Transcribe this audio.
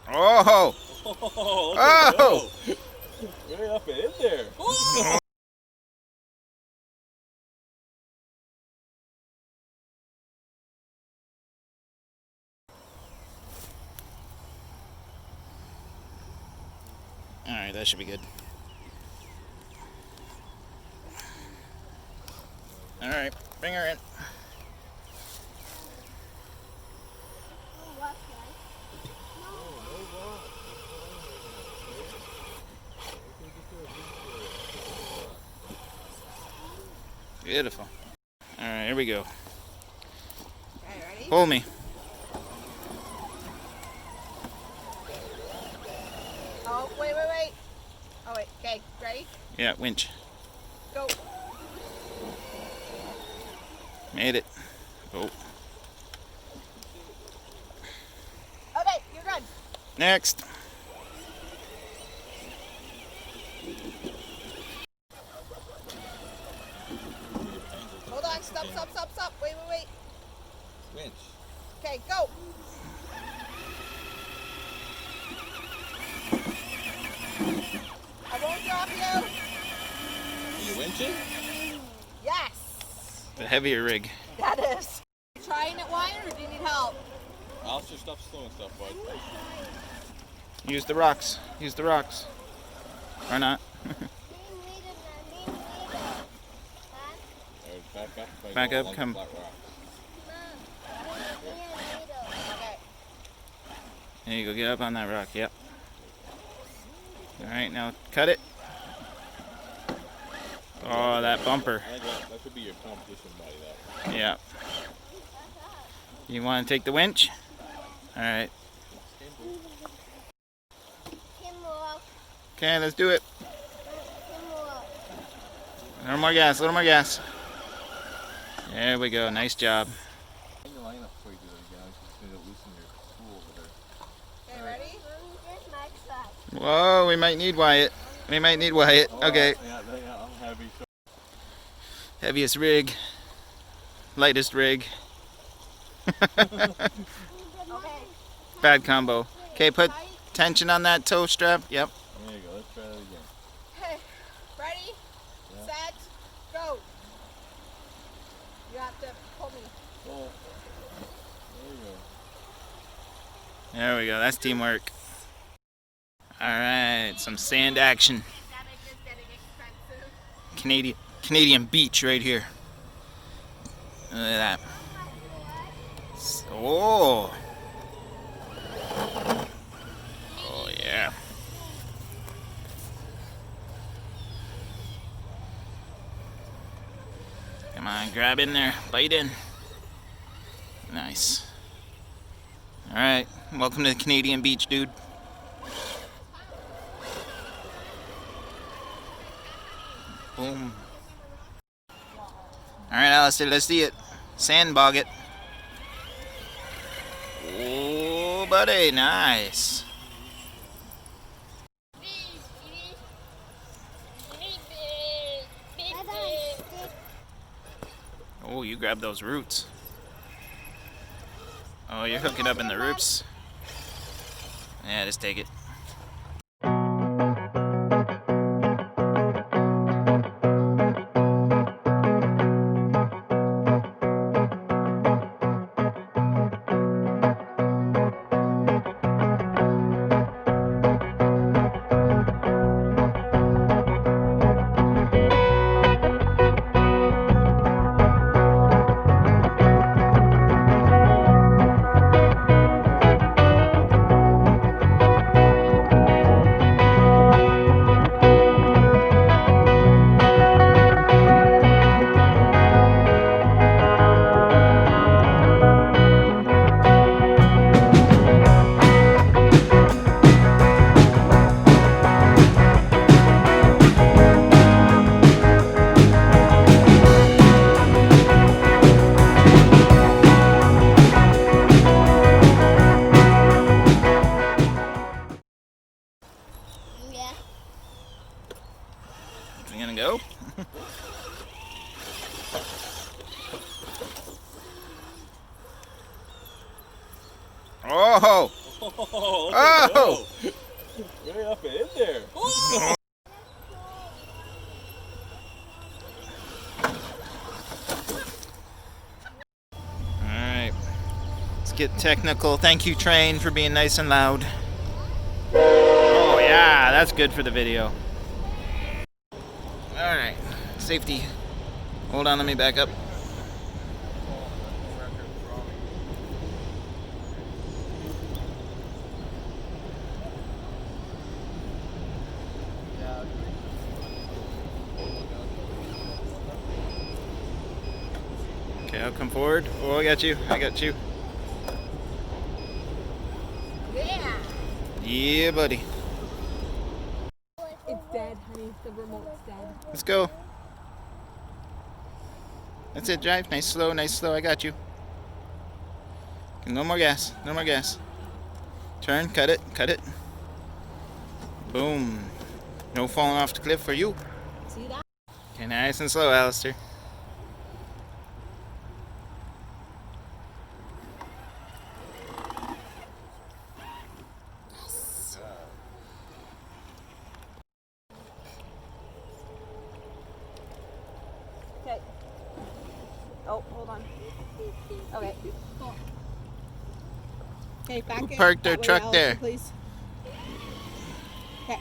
Oh! Oh! Right up and in there. Alright, that should be good. Alright, bring her in. Beautiful. Alright, here we go. Okay, ready? Pull me. Oh, wait. Oh, wait. Okay, ready? Yeah, winch. Go. Made it. Oh. Okay, you're good. Next. Hold on. Stop. Wait. Winch. Okay, go. I won't drop you. Are you winching? Yes. The heavier rig. That is. Trying it wide, or do you need help? I'll just stop slowing stuff, bud. Use the rocks. Use the rocks. Or not. Back up. Back up, come. Okay. There you go. Get up on that rock. Yep. Alright, now cut it. Oh, that bumper. I think that should be your competition body, that. Yeah. You want to take the winch? Alright. Okay, let's do it. A little more gas, There we go. Nice job. Hang the line up before you do that again. I'm just going to loosen your spool over there. Okay, ready? Whoa, we might need Wyatt. Okay. Yeah, I'm heavy. Heaviest rig. Lightest rig. Okay. Bad combo. Okay, put tension on that toe strap. Yep. There you go. Let's try that again. Okay. Ready? Yeah. Set. Go. You have to pull me. Oh. There you go. There we go. That's teamwork. Alright, some sand action. Aesthetic is getting expensive. Canadian beach right here. Look at that. Oh. Oh yeah. Come on, grab in there, bite in. Nice. Alright, welcome to the Canadian beach, dude. Boom. Alright, Alistair, let's see it. Sandbog it. Oh, buddy, nice. Oh, you grab those roots. Oh, you're hooking up in the roots. Yeah, just take it. You gonna go? Oh! Oh! Oh! Right up and in there. Alright. Let's get technical. Thank you, train, for being nice and loud. Oh, yeah, that's good for the video. Alright. Safety. Hold on, let me back up. Okay, I'll come forward. Oh, I got you. I got you. Yeah. Yeah, buddy. It's dead, honey. The remote's dead. Let's go. That's it, drive. Nice, slow, nice, slow. I got you. No more gas. No more gas. Turn, cut it, cut it. Boom. No falling off the cliff for you. See that? Okay, nice and slow, Alistair. Okay. Oh, hold on. Okay. Okay, back Who in. parked their That way, truck Alistair, there? Please. Okay.